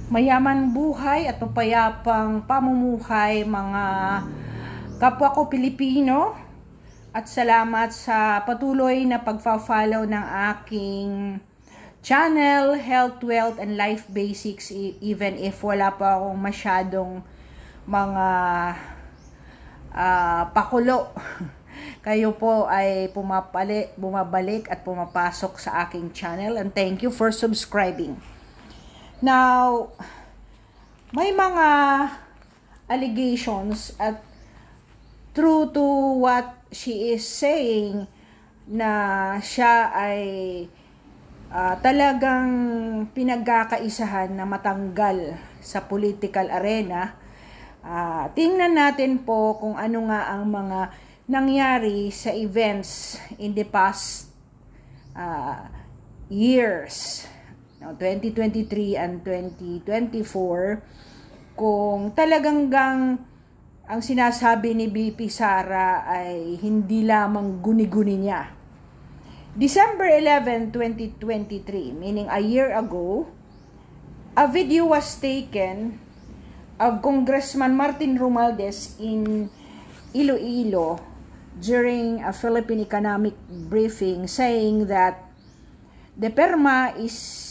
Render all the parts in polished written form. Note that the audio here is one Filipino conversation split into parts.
mayaman buhay at mapayapang pamumuhay mga kapwa ko Pilipino, at salamat sa patuloy na pagfa-follow ng aking channel, Health, Wealth, and Life Basics, even if wala pa akong masyadong mga pakulo. Kayo po ay bumabalik at pumapasok sa aking channel, and thank you for subscribing. Now, may mga allegations at true to what she is saying na siya ay talagang pinagkakaisahan na matanggal sa political arena. Tingnan natin po kung ano nga ang mga nangyari sa events in the past years. Now, 2023 and 2024, kung talagang ang sinasabi ni BP Sara ay hindi lamang guni-guni niya. December 11, 2023, meaning a year ago, a video was taken of Congressman Martin Romualdez in Iloilo during a Philippine economic briefing, saying that the PERMA is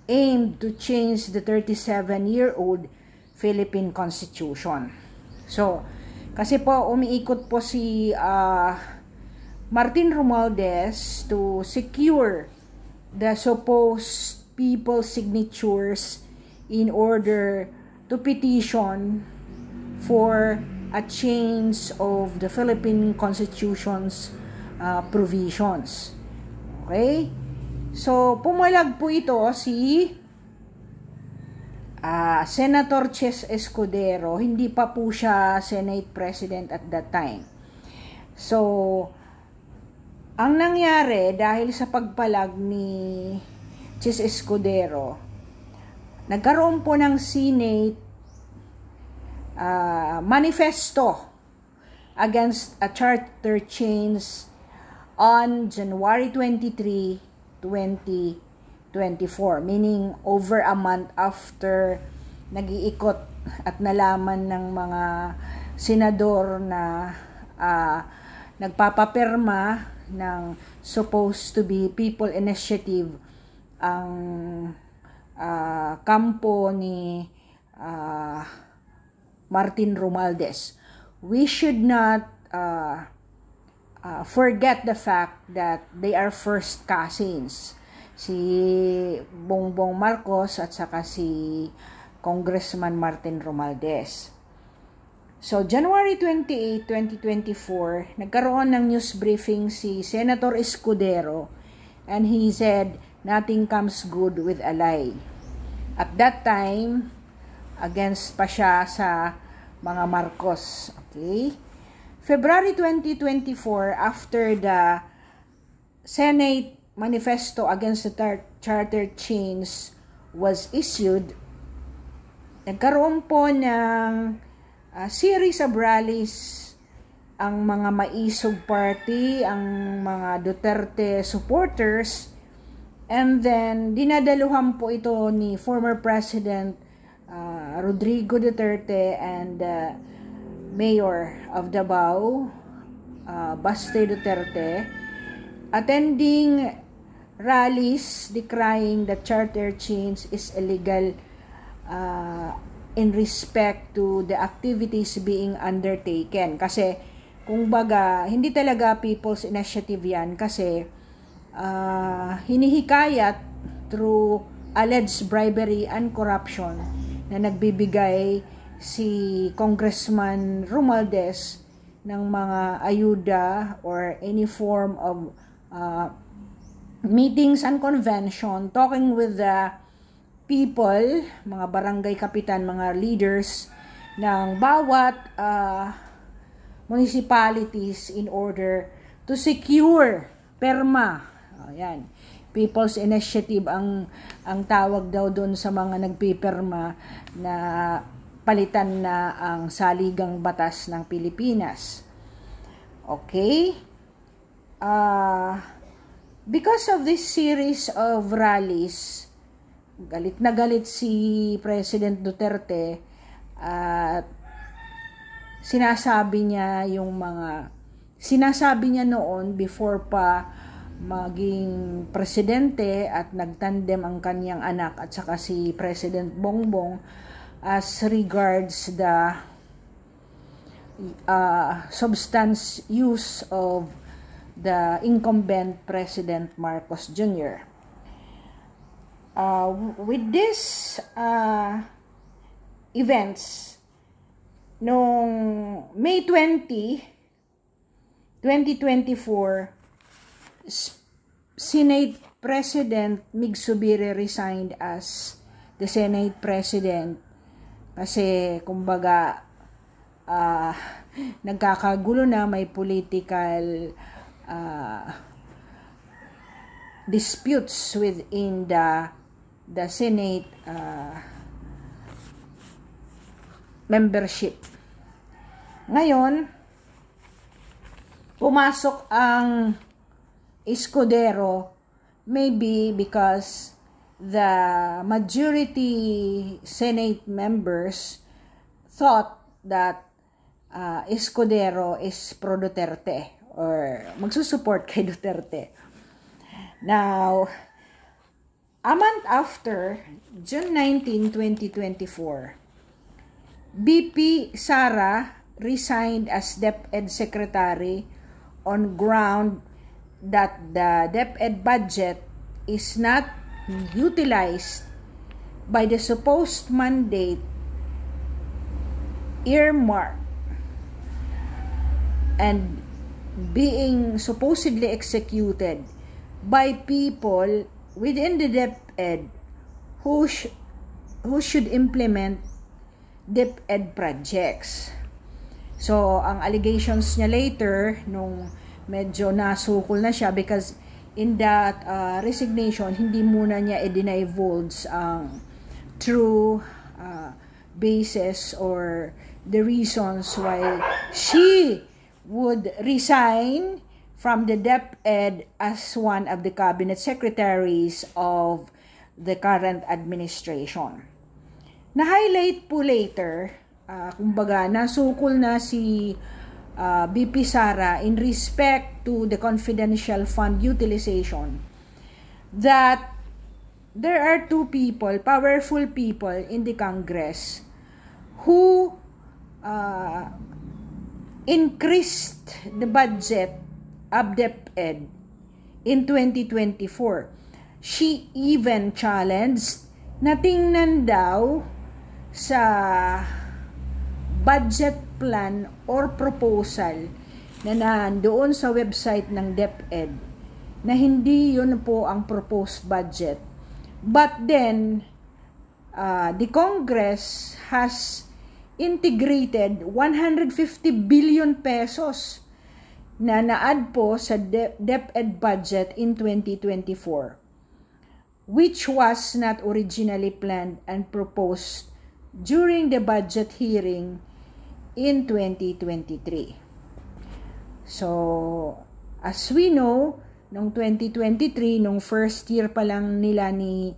aimed to change the 37-year-old Philippine Constitution. So, kasi po umiikot po si Martin Romualdez to secure the supposed people's signatures in order to petition for a change of the Philippine Constitution's provisions. Okay? So, pumalag po ito si Senator Chis Escudero. Hindi pa po siya Senate President at that time. So, ang nangyari dahil sa pagpalag ni Chis Escudero, nagkaroon po ng Senate manifesto against a charter change on January 23, 2024, meaning over a month after nag-iikot at nalaman ng mga senador na nagpapapirma ng supposed to be people initiative ang kampo ni Martin Romualdez. We should not forget the fact that they are first cousins, si Bongbong Marcos at saka si Congressman Martin Romualdez. So, January 28, 2024, nagkaroon ng news briefing si Senator Escudero, and he said, nothing comes good with a lie. At that time, against pa siya sa mga Marcos. Okay? February 2024, after the Senate manifesto against the charter change was issued, nagkaroon po ng series of rallies ang mga Maisog Party, ang mga Duterte supporters, and then dinadaluhan po ito ni former President Rodrigo Duterte and Mayor of Davao, Baste Duterte, attending rallies decrying that charter change is illegal in respect to the activities being undertaken. Kasi, kung baga, hindi talaga people's initiative yan kasi hinihikayat through alleged bribery and corruption na nagbibigay si Congressman Romualdez ng mga ayuda or any form of meetings and convention, talking with the people, mga barangay kapitan, mga leaders ng bawat municipalities in order to secure PERMA. Ayan. People's Initiative ang tawag daw doon sa mga nagpipirma na palitan na ang saligang batas ng Pilipinas. Okay? Because of this series of rallies, galit na galit si President Duterte at sinasabi niya noon before pa maging presidente at nagtandem ang kanyang anak at saka si President Bongbong as regards the substance use of the incumbent President Marcos Jr. With this events, noong May 20, 2024, Senate President Mig Zubiri resigned as the Senate President kasi kumbaga nagkakagulo na, may political disputes within the Senate membership. Ngayon, pumasok ang Escudero, maybe because the majority Senate members thought that Escudero is pro Duterte or magsusupport kay Duterte. Now, a month after, June 19, 2024, BP Sara resigned as DepEd Secretary on ground that the DepEd budget is not utilized by the supposed mandate earmarked and being supposedly executed by people within the DepEd who should implement DepEd projects. So, ang allegations niya later, nung medyo nasukol na siya, because in that resignation, hindi muna niya i-divulge ang true basis or the reasons why she would resign from the DepEd as one of the cabinet secretaries of the current administration. Na-highlight po later, kumbaga, nasukol na si BP Sara in respect to the confidential fund utilization, that there are two people, powerful people in the Congress who increased the budget of DepEd in 2024. She even challenged na tingnan daw sa budget plan or proposal na nandoon sa website ng DepEd na hindi yun po ang proposed budget. But then, the Congress has integrated 150 billion pesos na na-add po sa DepEd budget in 2024, which was not originally planned and proposed during the budget hearing in 2023. So, as we know, noong 2023, nung first year pa lang nila ni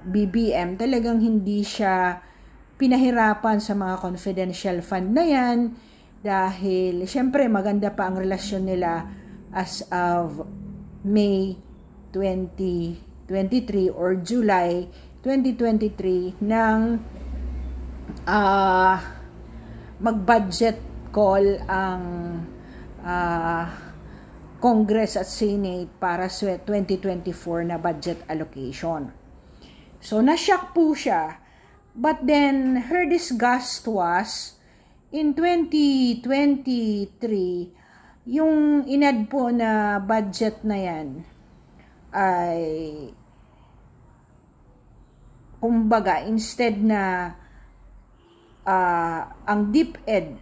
BBM, talagang hindi siya pinahirapan sa mga confidential fund na yan dahil syempre maganda pa ang relasyon nila as of May 2023 or July 2023 nang mag-budget call ang Congress at Senate para sa 2024 na budget allocation. So, na-shock po siya. But then, her disgust was, in 2023, yung inad po na budget na yan ay kumbaga, instead na ang DepEd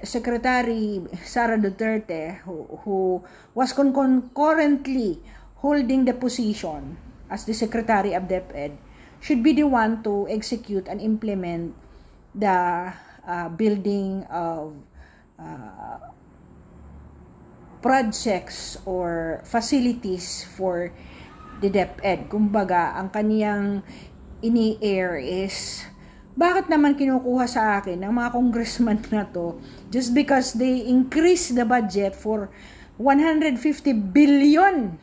Secretary Sara Duterte, who was concurrently holding the position as the Secretary of DepEd, should be the one to execute and implement the building of projects or facilities for the DepEd. Kumbaga, ang kaniyang ini-air is, bakit naman kinukuha sa akin ng mga congressman na to just because they increase the budget for 150 billion.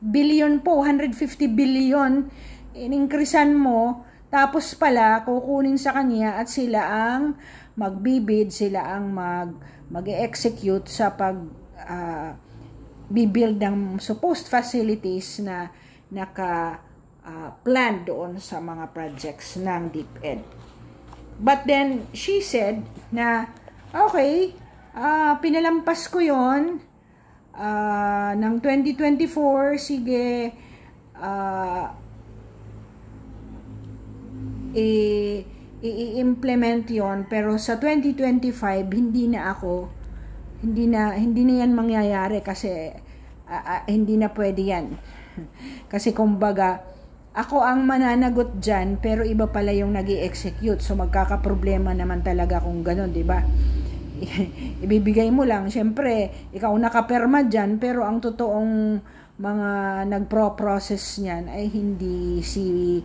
Billion po, 150 billion. In-increasean mo, tapos pala, kukunin sa kanya at sila ang magbibid, sila ang mag-execute sa bibuild ng supposed facilities na plan doon sa mga projects ng DepEd. But then, she said na, okay, pinalampas ko yon ng 2024, sige, i-implement yon, pero sa 2025, hindi na yan mangyayari kasi hindi na pwede yan. Kasi kumbaga, ako ang mananagot dyan, pero iba pala yung nag-i-execute. So, magkakaproblema naman talaga kung gano'n, di ba? Ibibigay mo lang, syempre, ikaw nakaperma dyan, pero ang totoong mga nagpro-process niyan ay hindi si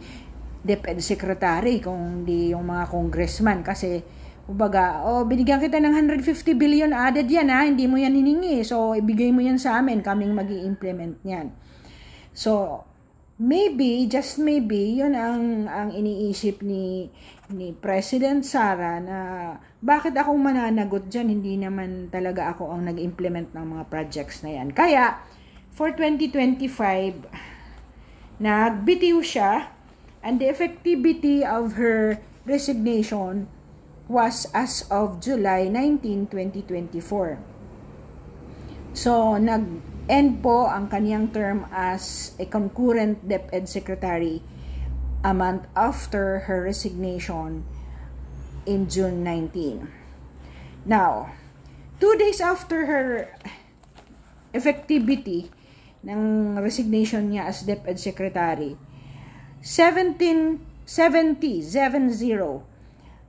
DepEd Secretary, kundi yung mga congressman. Kasi, kumbaga, binigyan kita ng 150 billion added yan, hindi mo yan hiningi. So, ibigay mo yan sa amin, kaming mag-i-implement yan. So, maybe, just maybe, yun ang iniisip ni President Sara na bakit akong mananagot dyan, hindi naman talaga ako ang nag-implement ng mga projects na yan. Kaya, for 2025, nagbitiw siya, and the effectivity of her resignation was as of July 19, 2024. So, end po ang kaniyang term as a concurrent DepEd Secretary a month after her resignation in June 19. Now, 2 days after her effectivity ng resignation niya as DepEd Secretary, 70,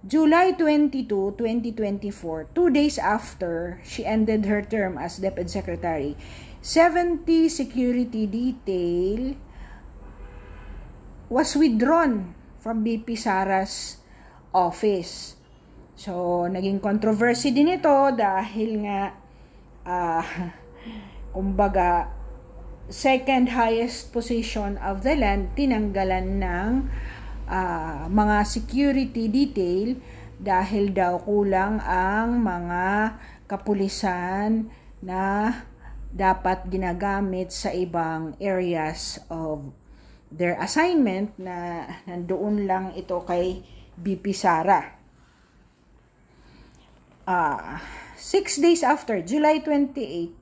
July 22, 2024, 2 days after she ended her term as DepEd Secretary, 70 security detail was withdrawn from VP Sara's office. So, naging controversy din ito dahil nga, kumbaga, second highest position of the land, tinanggalan ng mga security detail dahil daw kulang ang mga kapulisan na dapat ginagamit sa ibang areas of their assignment na nandoon lang ito kay VP Sara. 6 days after, July 28,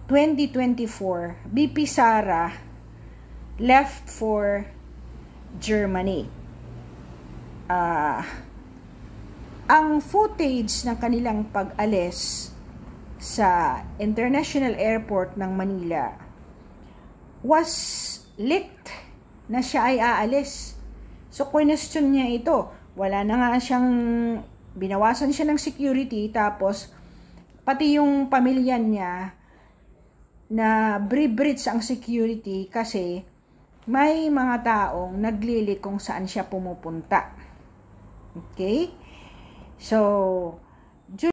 2024, VP Sara left for Germany. Ang footage ng kanilang pag-alis sa International Airport ng Manila was leaked na siya ay aalis. So, question niya ito. Wala na nga siyang, binawasan siya ng security, tapos pati yung pamilya niya na breach ang security kasi may mga taong naglilik kung saan siya pumupunta. Okay? So,